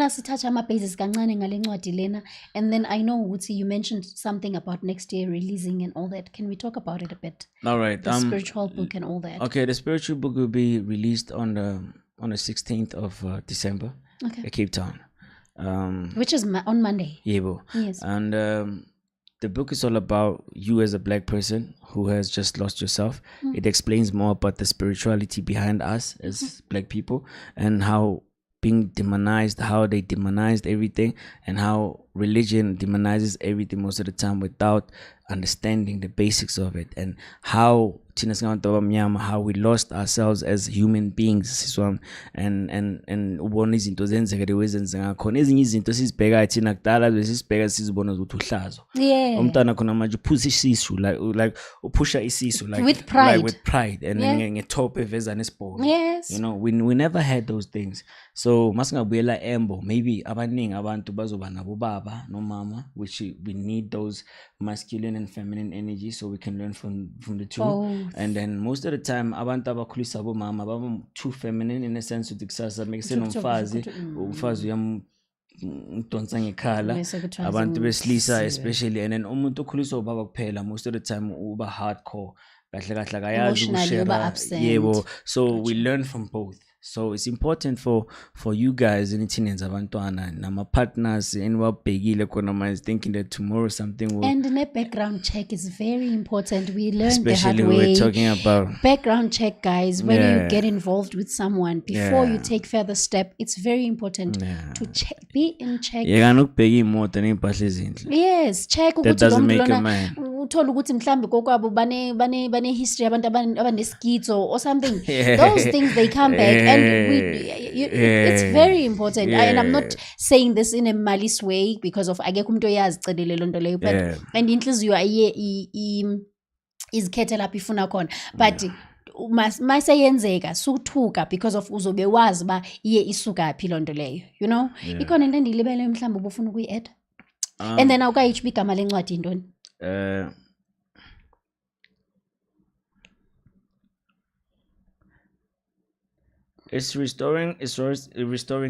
sithatha ama-bases kancane ngale ncwadi lena, and then I know ukuthi you mentioned something about next year releasing and all that. Can we talk about it a bit? All right. The spiritual book and all that. Okay, the spiritual book will be released on the 16th of December at Cape Town. Which is on Monday. Yeah, yes. And the book is all about you as a black person who has just lost yourself. It explains more about the spirituality behind us as black people, and how being demonized, how they demonized everything, and how religion demonizes everything most of the time without understanding the basics of it, and how how we lost ourselves as human beings, and ubona izinto zenzeka the way zenzeka khona. Ezinye izinto sizibheka thina kudala besisibheka sizibona ukuthi uhlazo. Umntana khona manje uphuza isisu like upusha isisu like with pride, like with pride, and ngetop eveza nesibhono. Yes. You know, we never had those things. So masingabuyela embo, maybe abaningi abantu bazoba nabo baba no mama, which we need those masculine and feminine energy, so we can learn from the two. And then most of the time abantu abakhulisa abo mama baba too feminine in a sense ukuthi kusasa make sense umfazi umdonsa ngekhala abantu besilisa especially, and then umuntu okhulisa ubaba kuphela most of the time uba hardcore kahle kahle akayazi ukushare. Yebo, so we learn from both. So it's important for you guys in teenagers abantwana nama partners enibabhekile khona is thinking that tomorrow something will, and the background check is very important. We learned especially the hard way. We're talking about background check, guys. When you get involved with someone before you take further step, it's very important to be in check. Yes, check. That doesn't make a man. Uthola ukuthi mhlambe kokwabo bane history abantu abaneschizo or something. Those things they come back. And it's very important. And I'm not saying this in a malice way because of agekho umuntu oyazicelele lonto leyo, but and inhliziyo izikhethe lapho ifuna khona, but maseyenzeka suthuka because of uzobe wazi ba iye isuka phi lonto leyo, you know. Ikhona into endilibele mhlambe ubufuna ukuyi-add, and then awukayithi igama lencwadi intoni? It's restoring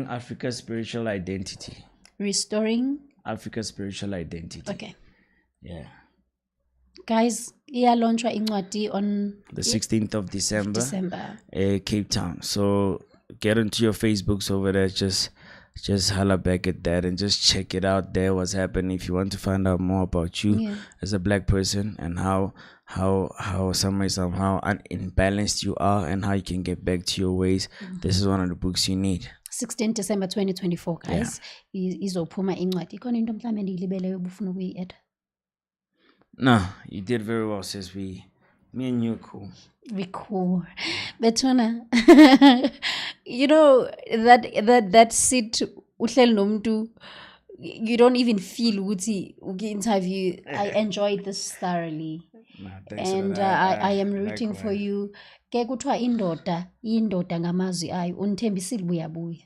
Africa's spiritual identity. Restoring Africa's spiritual identity. Okay. Yeah. Guys, iyalaunchwa incwadi on the 16th of December. Cape Town. So get onto your Facebooks over there. Just holler back at that and just check it out there, what's happening. If you want to find out more about you as a black person and how somehow imbalanced you are and how you can get back to your ways, this is one of the books you need. 16 December 2024, guys. Izophuma incwadi. Ikhona into mhlawumbe ndiyilibeleyo ubufuna ukuyi-add? No, you did very well, sis. Me and you are cool. We cool. Bethuna, you know that sit uhleli nomuntu, you don't even feel ukuthi uki-interview. I enjoyed this thoroughly. And I am rooting for you. Ke kuthiwa indoda ngamazwi ayo unithembisile buyabuya.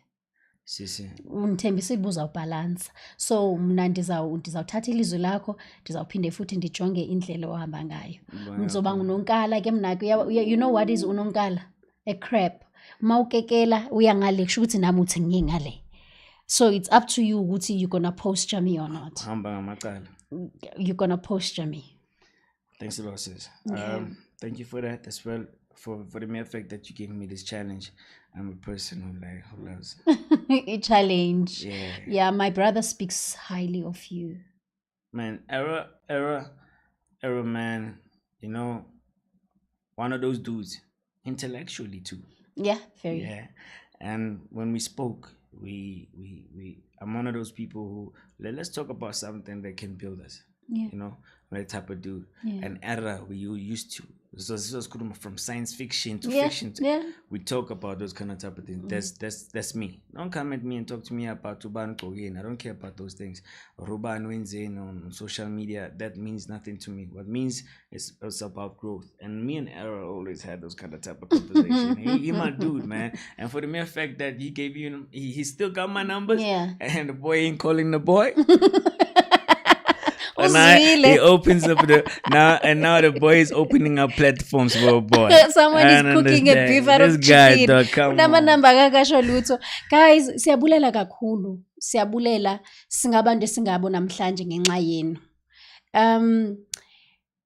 Sisi. Unithembisile buzawubhalansa. So mna ndizawuthatha ilizwi lakho, ndizawuphinde futhi ndijonge indlela ohamba ngayo. Ngizoba ngunonkala ke mna you know what is unonkala? A crab. Mawukekela uyangale kusho ukuthi nami uthi ngingale. So it's up to you ukuthi you gonna posture me or not. Hamba ngamaqala. You're gonna posture me. Thanks a lot, sis. Thank you for that as well, for the mere fact that you gave me this challenge. I'm a person who loves a challenge. Yeah, my brother speaks highly of you. Man, Era, man, you know, one of those dudes, intellectually too. Yeah, very. Yeah, and when we spoke, I'm one of those people who, let's talk about something that can build us. Yeah. You know, that type of dude. And Era, we used to. So this was from science fiction to fiction. We talk about those kind of type of things. That's me. Don't come at me and talk to me about Tuban Kogen. I don't care about those things. Ruban Winzen on social media, that means nothing to me. What means is it's about growth. And me and Era always had those kind of type of conversation. he my dude, man. And for the mere fact that he gave you, he still got my numbers. And the boy ain't calling the boy. And he opens up now the boy is opening up platforms for a boy. Someone is cooking a beef out of chicken. Unama number kakasho lutho. Guys, siyabulela kakhulu. siyabulela singabantu esingabo namhlanje ngenxa yenu.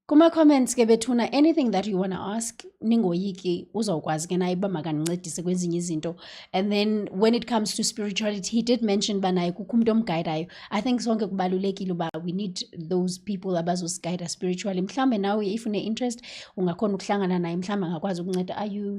Kuma comments ke bethuna, anything that you want to ask, ningoyiki uzawukwazi ke naye uba makanincedise kwezinye izinto. And then when it comes to spirituality, he did mention ba naye kukho umuntu omguidayo. I think sonke kubalulekile uba we need those people abazosiguide spiritually. Mhlambe nawe if une interest ungakhona ukuhlangana naye, mhlambe angakwazi ukunceda.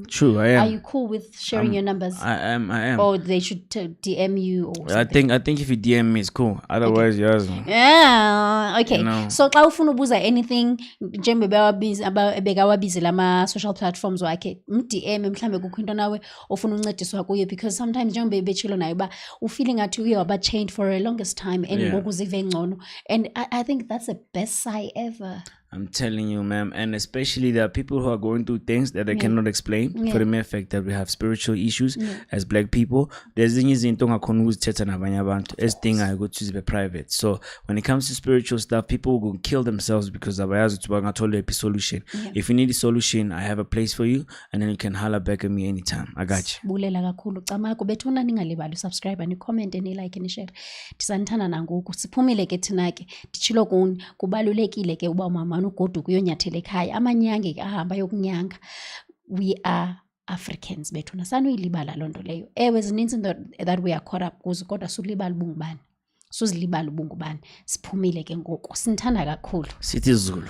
True, I am. Are you cool with sharing your numbers? I am. Or they should DM you or I something? think if you DM me it's cool. Otherwise, yes. Yeah, okay. You know. So xa ufuna ubuza anything njengoba bewabizi lama social platforms wakhe, DM mhlambe kukho into nawe ofuna uncediswa kuyo, because sometimes njengoba betshilo nayo ba ufeeling ngathi uye waba chained for a longest time and ngoku uzive ngcono, and I think that's the best sigh ever. I'm telling you, ma'am, and especially there are people who are going through things that they cannot explain for the mere fact that we have spiritual issues as black people. There's izinto ongakhona ukuzithetha nabanye abantu esidingayo ukuthi zibe private. So when it comes to spiritual stuff, people will kill themselves because abayazi ukuthi bangathola a solution. If you need a solution, I have a place for you, and then you can holler back at me anytime. I got you. Bulela kakhulu camako bethuna, ningalibali subscribe ni comment ni like ni share. Tisanthana nangoku siphumile ke thina ke ditshilo kuni kubalulekile ke uba mama ugodu kuyonyathela ekhaya, amanyange ke ahamba yokunyanga. We are Africans bethuna, sanuyilibala lonto leyo. Ewe zininzi that we are caught up kuzo, kodwa sulibala ubungubani, suzilibala ubungubani. Siphumile ke ngoku, sinthanda kakhulu. Sithi Zulu.